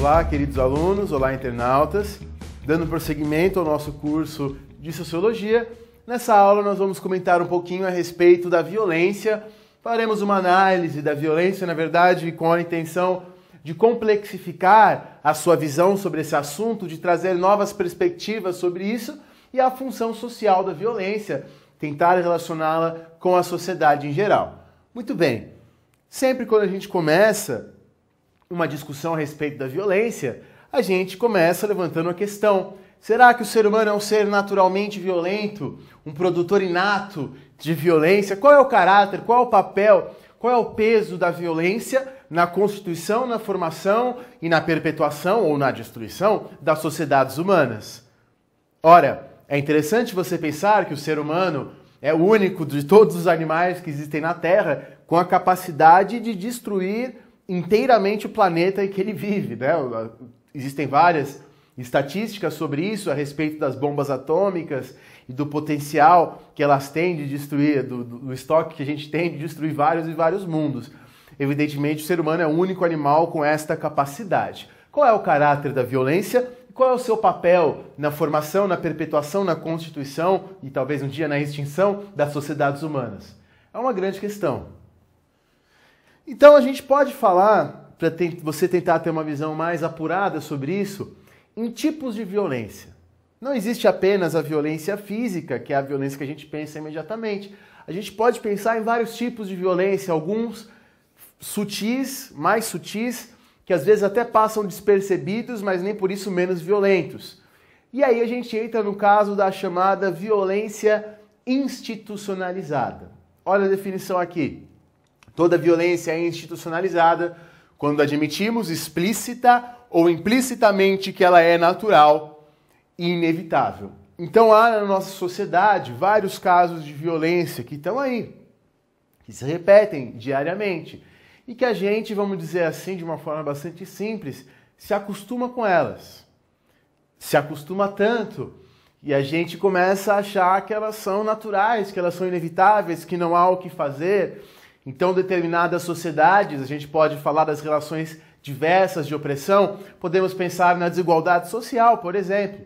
Olá, queridos alunos, olá, internautas. Dando prosseguimento ao nosso curso de Sociologia, nessa aula nós vamos comentar um pouquinho a respeito da violência. Faremos uma análise da violência, na verdade, com a intenção de complexificar a sua visão sobre esse assunto, de trazer novas perspectivas sobre isso e a função social da violência, tentar relacioná-la com a sociedade em geral. Muito bem, sempre quando a gente começa uma discussão a respeito da violência, a gente começa levantando a questão: será que o ser humano é um ser naturalmente violento, um produtor inato de violência? Qual é o caráter, qual é o papel, qual é o peso da violência na constituição, na formação e na perpetuação ou na destruição das sociedades humanas? Ora, é interessante você pensar que o ser humano é o único de todos os animais que existem na Terra com a capacidade de destruir inteiramente o planeta em que ele vive, né? Existem várias estatísticas sobre isso, a respeito das bombas atômicas e do potencial que elas têm de destruir, do estoque que a gente tem de destruir vários e vários mundos. Evidentemente, o ser humano é o único animal com esta capacidade. Qual é o caráter da violência? Qual é o seu papel na formação, na perpetuação, na constituição e talvez um dia na extinção das sociedades humanas? É uma grande questão. Então a gente pode falar, para você tentar ter uma visão mais apurada sobre isso, em tipos de violência. Não existe apenas a violência física, que é a violência que a gente pensa imediatamente. A gente pode pensar em vários tipos de violência, alguns sutis, mais sutis, que às vezes até passam despercebidos, mas nem por isso menos violentos. E aí a gente entra no caso da chamada violência institucionalizada. Olha a definição aqui. Toda violência é institucionalizada quando admitimos explícita ou implicitamente que ela é natural e inevitável. Então há na nossa sociedade vários casos de violência que estão aí, que se repetem diariamente e que a gente, vamos dizer assim, de uma forma bastante simples, se acostuma com elas. Se acostuma tanto e a gente começa a achar que elas são naturais, que elas são inevitáveis, que não há o que fazer. Então, determinadas sociedades, a gente pode falar das relações diversas de opressão, podemos pensar na desigualdade social, por exemplo.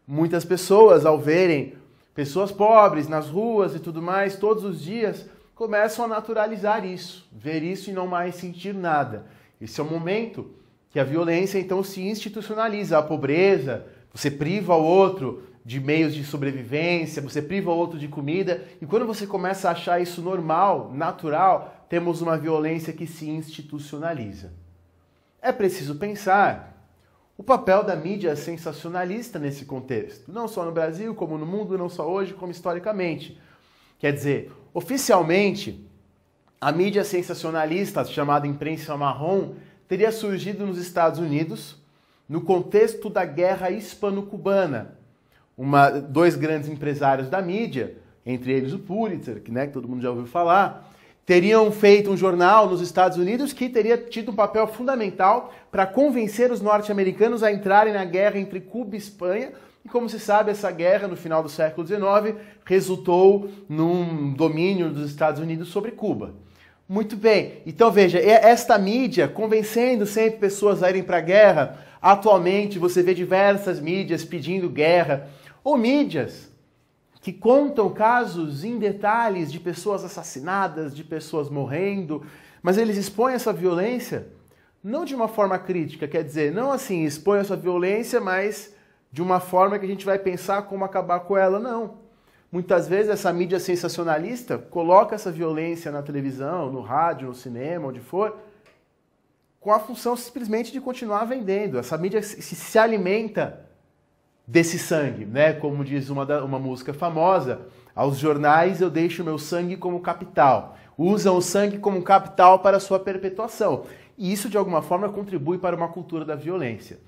Muitas pessoas, ao verem pessoas pobres nas ruas e tudo mais, todos os dias, começam a naturalizar isso, ver isso e não mais sentir nada. Esse é o momento que a violência, então, se institucionaliza. A pobreza, você priva o outro de meios de sobrevivência, você priva o outro de comida, e quando você começa a achar isso normal, natural, temos uma violência que se institucionaliza. É preciso pensar o papel da mídia sensacionalista nesse contexto, não só no Brasil, como no mundo, não só hoje, como historicamente. Quer dizer, oficialmente, a mídia sensacionalista, chamada imprensa marrom, teria surgido nos Estados Unidos no contexto da Guerra Hispano-Cubana. Dois grandes empresários da mídia, entre eles o Pulitzer, que todo mundo já ouviu falar, teriam feito um jornal nos Estados Unidos que teria tido um papel fundamental para convencer os norte-americanos a entrarem na guerra entre Cuba e Espanha. E como se sabe, essa guerra, no final do século XIX, resultou num domínio dos Estados Unidos sobre Cuba. Muito bem, então veja, esta mídia convencendo sempre pessoas a irem para a guerra. Atualmente você vê diversas mídias pedindo guerra, ou mídias que contam casos em detalhes de pessoas assassinadas, de pessoas morrendo, mas eles expõem essa violência não de uma forma crítica, quer dizer, não assim, expõem essa violência, mas de uma forma que a gente vai pensar como acabar com ela, não. Muitas vezes essa mídia sensacionalista coloca essa violência na televisão, no rádio, no cinema, onde for, com a função simplesmente de continuar vendendo. Essa mídia se alimenta desse sangue, né? Como diz uma música famosa, aos jornais eu deixo meu sangue como capital. Usam o sangue como capital para a sua perpetuação. E isso, de alguma forma, contribui para uma cultura da violência.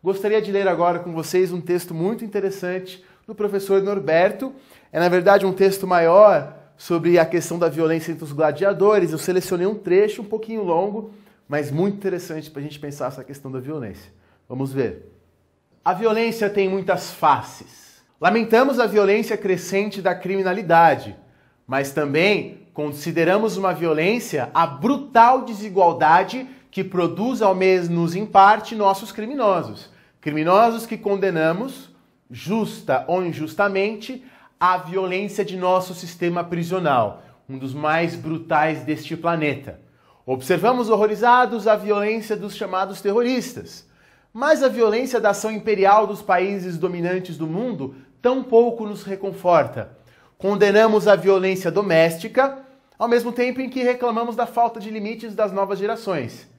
Gostaria de ler agora com vocês um texto muito interessante do professor Norberto. É, na verdade, um texto maior sobre a questão da violência entre os gladiadores. Eu selecionei um trecho um pouquinho longo, mas muito interessante para a gente pensar essa questão da violência. Vamos ver. A violência tem muitas faces. Lamentamos a violência crescente da criminalidade, mas também consideramos uma violência a brutal desigualdade que produz ao menos em parte nossos criminosos. Criminosos que condenamos, justa ou injustamente, à violência de nosso sistema prisional, um dos mais brutais deste planeta. Observamos horrorizados a violência dos chamados terroristas, mas a violência da ação imperial dos países dominantes do mundo tampouco nos reconforta. Condenamos a violência doméstica, ao mesmo tempo em que reclamamos da falta de limites das novas gerações.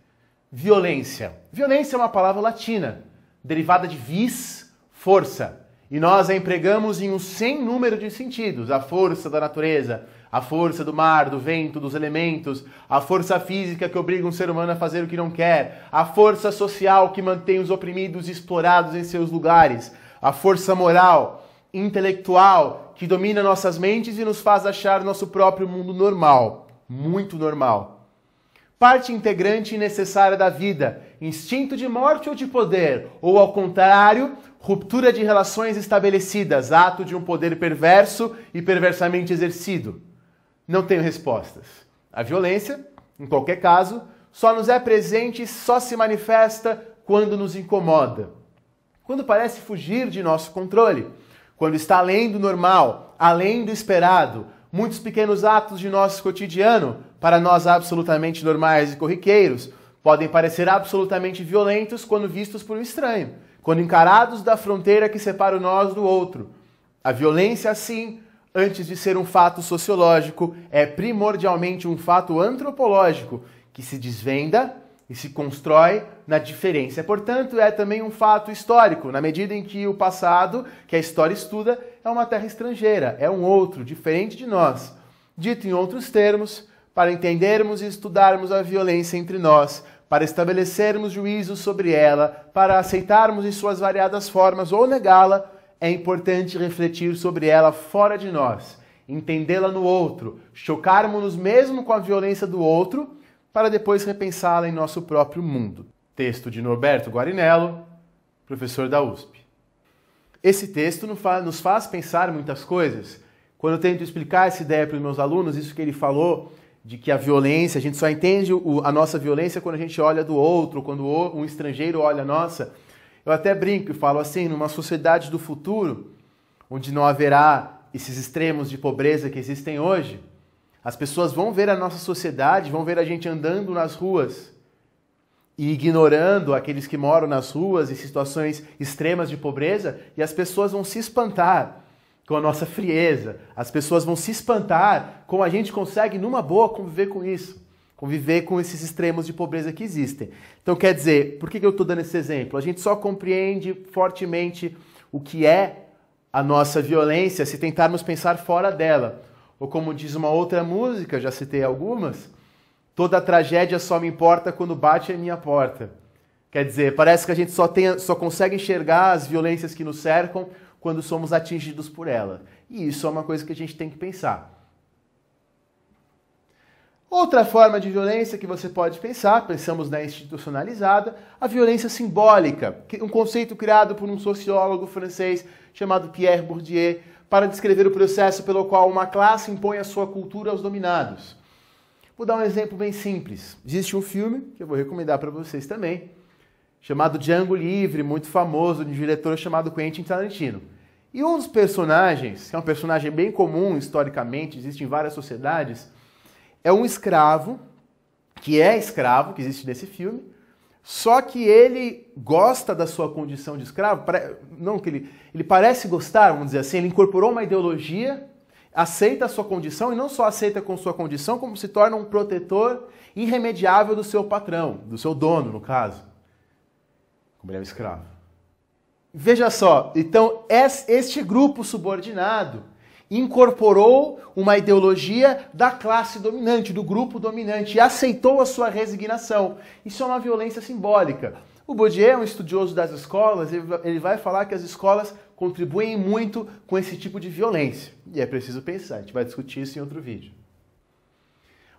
Violência. Violência é uma palavra latina, derivada de vis, força. E nós a empregamos em um sem número de sentidos. A força da natureza, a força do mar, do vento, dos elementos, a força física que obriga um ser humano a fazer o que não quer, a força social que mantém os oprimidos e explorados em seus lugares, a força moral, intelectual, que domina nossas mentes e nos faz achar nosso próprio mundo normal, muito normal. Parte integrante e necessária da vida, instinto de morte ou de poder, ou ao contrário, ruptura de relações estabelecidas, ato de um poder perverso e perversamente exercido. Não tenho respostas. A violência, em qualquer caso, só nos é presente e só se manifesta quando nos incomoda, quando parece fugir de nosso controle, quando está além do normal, além do esperado. Muitos pequenos atos de nosso cotidiano, para nós absolutamente normais e corriqueiros, podem parecer absolutamente violentos quando vistos por um estranho, quando encarados da fronteira que separa nós do outro. A violência, assim, antes de ser um fato sociológico, é primordialmente um fato antropológico, que se desvenda e se constrói na diferença. Portanto, é também um fato histórico, na medida em que o passado, que a história estuda, é uma terra estrangeira, é um outro, diferente de nós. Dito em outros termos, para entendermos e estudarmos a violência entre nós, para estabelecermos juízo sobre ela, para aceitarmos em suas variadas formas ou negá-la, é importante refletir sobre ela fora de nós, entendê-la no outro, chocarmos-nos mesmo com a violência do outro, para depois repensá-la em nosso próprio mundo. Texto de Norberto Guarinello, professor da USP. Esse texto nos faz pensar muitas coisas. Quando eu tento explicar essa ideia para os meus alunos, isso que ele falou, de que a violência, a gente só entende a nossa violência quando a gente olha do outro, quando um estrangeiro olha a nossa. Eu até brinco e falo assim, numa sociedade do futuro, onde não haverá esses extremos de pobreza que existem hoje, as pessoas vão ver a nossa sociedade, vão ver a gente andando nas ruas e ignorando aqueles que moram nas ruas em situações extremas de pobreza, e as pessoas vão se espantar com a nossa frieza, as pessoas vão se espantar como a gente consegue, numa boa, conviver com isso, conviver com esses extremos de pobreza que existem. Então, quer dizer, por que eu estou dando esse exemplo? A gente só compreende fortemente o que é a nossa violência se tentarmos pensar fora dela. Ou como diz uma outra música, já citei algumas, toda tragédia só me importa quando bate a minha porta. Quer dizer, parece que a gente só consegue enxergar as violências que nos cercam quando somos atingidos por ela. E isso é uma coisa que a gente tem que pensar. Outra forma de violência que você pode pensar, pensamos na institucionalizada, a violência simbólica, um conceito criado por um sociólogo francês chamado Pierre Bourdieu, para descrever o processo pelo qual uma classe impõe a sua cultura aos dominados. Vou dar um exemplo bem simples. Existe um filme, que eu vou recomendar para vocês também, chamado Django Livre, muito famoso, de um diretor chamado Quentin Tarantino. E um dos personagens, que é um personagem bem comum historicamente, existe em várias sociedades, é um escravo, que existe nesse filme, só que ele gosta da sua condição de escravo, não que ele parece gostar, vamos dizer assim, ele incorporou uma ideologia, aceita a sua condição, e não só aceita com sua condição, como se torna um protetor irremediável do seu patrão, do seu dono, no caso, como ele é um escravo. Veja só, então este grupo subordinado incorporou uma ideologia da classe dominante, do grupo dominante, e aceitou a sua resignação. Isso é uma violência simbólica. O Bourdieu é um estudioso das escolas, ele vai falar que as escolas contribuem muito com esse tipo de violência. E é preciso pensar, a gente vai discutir isso em outro vídeo.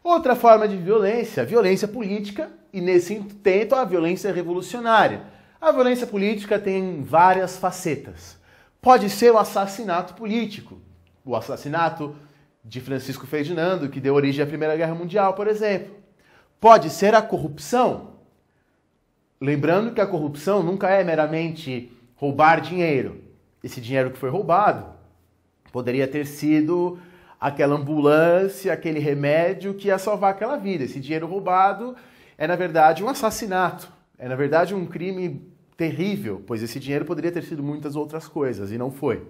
Outra forma de violência, a violência política, e nesse intento a violência revolucionária. A violência política tem várias facetas. Pode ser o assassinato político, o assassinato de Francisco Ferdinando, que deu origem à Primeira Guerra Mundial, por exemplo. Pode ser a corrupção, Lembrando que a corrupção nunca é meramente roubar dinheiro. Esse dinheiro que foi roubado poderia ter sido aquela ambulância, aquele remédio que ia salvar aquela vida. Esse dinheiro roubado é, na verdade, um assassinato. É, na verdade, um crime terrível, pois esse dinheiro poderia ter sido muitas outras coisas e não foi.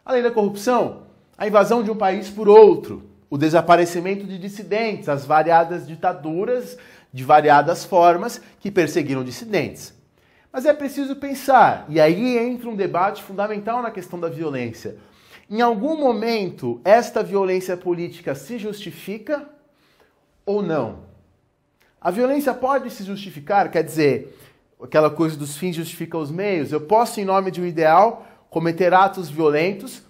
Além da corrupção, a invasão de um país por outro, o desaparecimento de dissidentes, as variadas ditaduras de variadas formas que perseguiram dissidentes. Mas é preciso pensar, e aí entra um debate fundamental na questão da violência. Em algum momento, esta violência política se justifica ou não? A violência pode se justificar, quer dizer, aquela coisa dos fins justificam os meios. Eu posso, em nome de um ideal, cometer atos violentos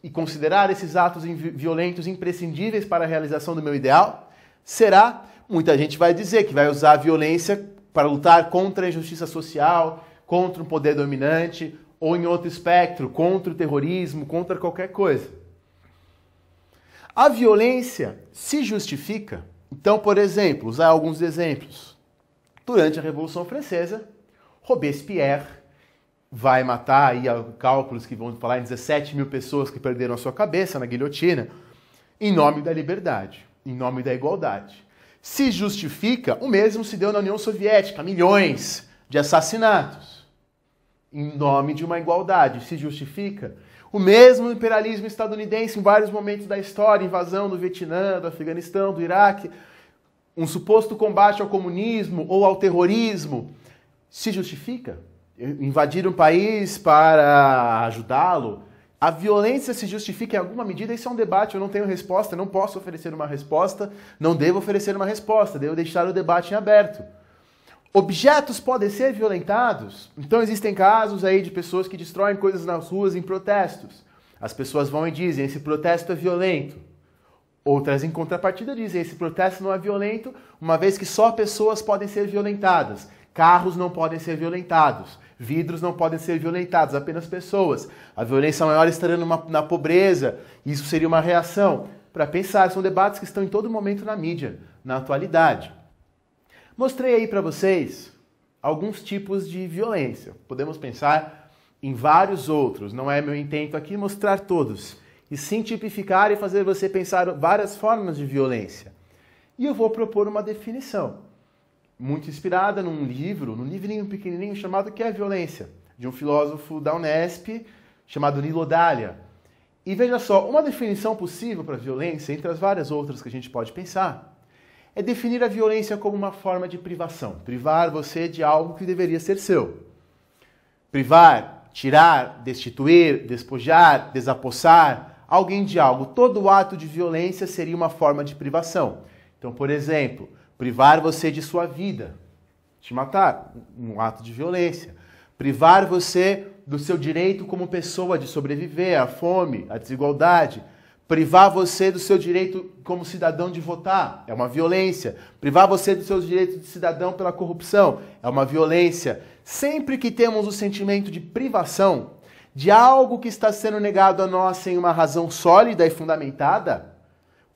e considerar esses atos violentos imprescindíveis para a realização do meu ideal? Será? Muita gente vai dizer que vai usar a violência para lutar contra a injustiça social, contra um poder dominante, ou em outro espectro, contra o terrorismo, contra qualquer coisa. A violência se justifica. Então, por exemplo, usar alguns exemplos. Durante a Revolução Francesa, Robespierre vai matar, aí há cálculos que vão falar em 17 mil pessoas que perderam a sua cabeça na guilhotina, em nome da liberdade, em nome da igualdade. Se justifica, o mesmo se deu na União Soviética, milhões de assassinatos, em nome de uma igualdade. Se justifica. O mesmo imperialismo estadunidense em vários momentos da história, invasão do Vietnã, do Afeganistão, do Iraque, um suposto combate ao comunismo ou ao terrorismo, se justifica? Invadir um país para ajudá-lo? A violência se justifica em alguma medida? Isso é um debate, eu não tenho resposta, eu não posso oferecer uma resposta, não devo oferecer uma resposta, devo deixar o debate em aberto. Objetos podem ser violentados? Então existem casos aí de pessoas que destroem coisas nas ruas em protestos. As pessoas vão e dizem, esse protesto é violento. Outras, em contrapartida, dizem, esse protesto não é violento, uma vez que só pessoas podem ser violentadas. Carros não podem ser violentados. Vidros não podem ser violentados, apenas pessoas. A violência maior estaria na pobreza. Isso seria uma reação. Para pensar, são debates que estão em todo momento na mídia, na atualidade. Mostrei aí para vocês alguns tipos de violência. Podemos pensar em vários outros. Não é meu intento aqui mostrar todos, e sim tipificar e fazer você pensar várias formas de violência. E eu vou propor uma definição, muito inspirada num livrinho pequenininho chamado Que é Violência, de um filósofo da Unesp chamado Nilo Dalia. E veja só, uma definição possível para a violência, entre as várias outras que a gente pode pensar, é definir a violência como uma forma de privação. Privar você de algo que deveria ser seu. Privar, tirar, destituir, despojar, desapossar alguém de algo. Todo ato de violência seria uma forma de privação. Então, por exemplo, privar você de sua vida, te matar, um ato de violência. Privar você do seu direito como pessoa de sobreviver à fome, à desigualdade. Privar você do seu direito como cidadão de votar é uma violência. Privar você dos seus direitos de cidadão pela corrupção é uma violência. Sempre que temos o sentimento de privação de algo que está sendo negado a nós sem uma razão sólida e fundamentada,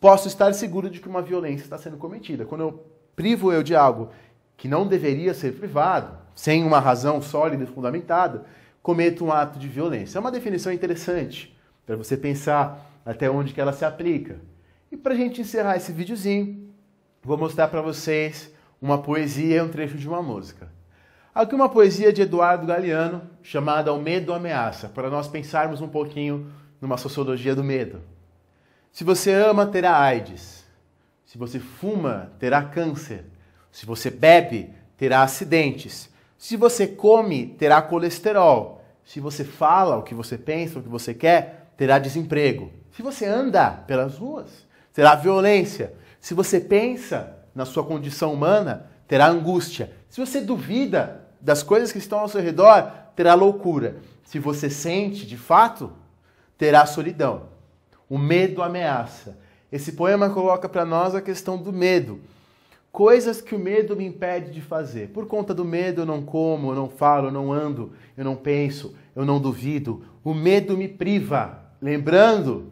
posso estar seguro de que uma violência está sendo cometida. Quando eu privo eu de algo que não deveria ser privado, sem uma razão sólida e fundamentada, cometo um ato de violência. É uma definição interessante para você pensar até onde que ela se aplica. E para a gente encerrar esse videozinho, vou mostrar para vocês uma poesia e um trecho de uma música. Aqui uma poesia de Eduardo Galeano, chamada O Medo Ameaça, para nós pensarmos um pouquinho numa sociologia do medo. Se você ama, terá AIDS. Se você fuma, terá câncer. Se você bebe, terá acidentes. Se você come, terá colesterol. Se você fala o que você pensa, o que você quer, terá desemprego. Se você anda pelas ruas, terá violência. Se você pensa na sua condição humana, terá angústia. Se você duvida das coisas que estão ao seu redor, terá loucura. Se você sente, de fato, terá solidão. O medo ameaça. Esse poema coloca para nós a questão do medo. Coisas que o medo me impede de fazer. Por conta do medo eu não como, eu não falo, eu não ando, eu não penso, eu não duvido. O medo me priva. Lembrando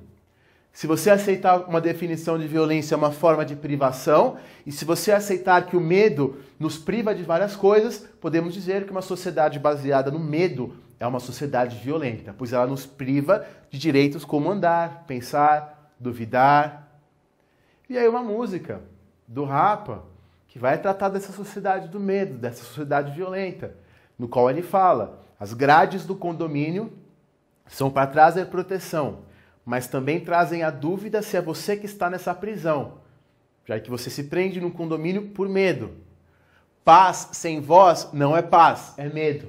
Se você aceitar uma definição de violência é uma forma de privação, e se você aceitar que o medo nos priva de várias coisas, podemos dizer que uma sociedade baseada no medo é uma sociedade violenta, pois ela nos priva de direitos como andar, pensar, duvidar. E aí uma música do Rapa, que vai tratar dessa sociedade do medo, dessa sociedade violenta, no qual ele fala: as grades do condomínio são para trazer proteção, mas também trazem a dúvida se é você que está nessa prisão, já que você se prende num condomínio por medo. Paz sem voz não é paz, é medo.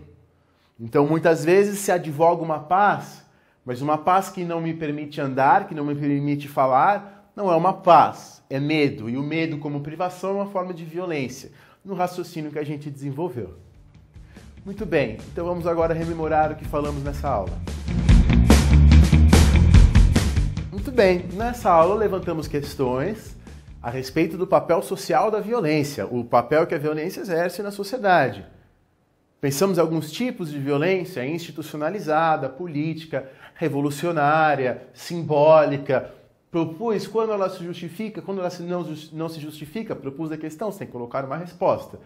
Então muitas vezes se advoga uma paz, mas uma paz que não me permite andar, que não me permite falar, não é uma paz, é medo. E o medo como privação é uma forma de violência, no raciocínio que a gente desenvolveu. Muito bem, então vamos agora rememorar o que falamos nessa aula. Muito bem, nessa aula levantamos questões a respeito do papel social da violência, o papel que a violência exerce na sociedade. Pensamos em alguns tipos de violência: institucionalizada, política, revolucionária, simbólica. Propus quando ela se justifica, quando ela não se justifica, propus a questão, sem colocar uma resposta.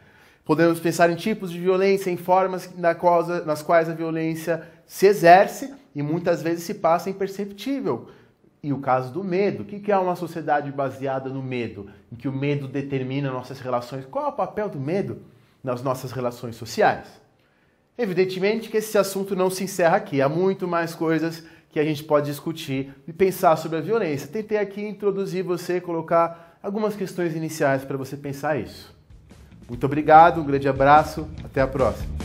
Podemos pensar em tipos de violência, em formas nas quais a violência se exerce e muitas vezes se passa imperceptível. E o caso do medo. O que é uma sociedade baseada no medo? Em que o medo determina nossas relações. Qual é o papel do medo nas nossas relações sociais? Evidentemente que esse assunto não se encerra aqui. Há muito mais coisas que a gente pode discutir e pensar sobre a violência. Tentei aqui introduzir você, colocar algumas questões iniciais para você pensar isso. Muito obrigado, um grande abraço, até a próxima.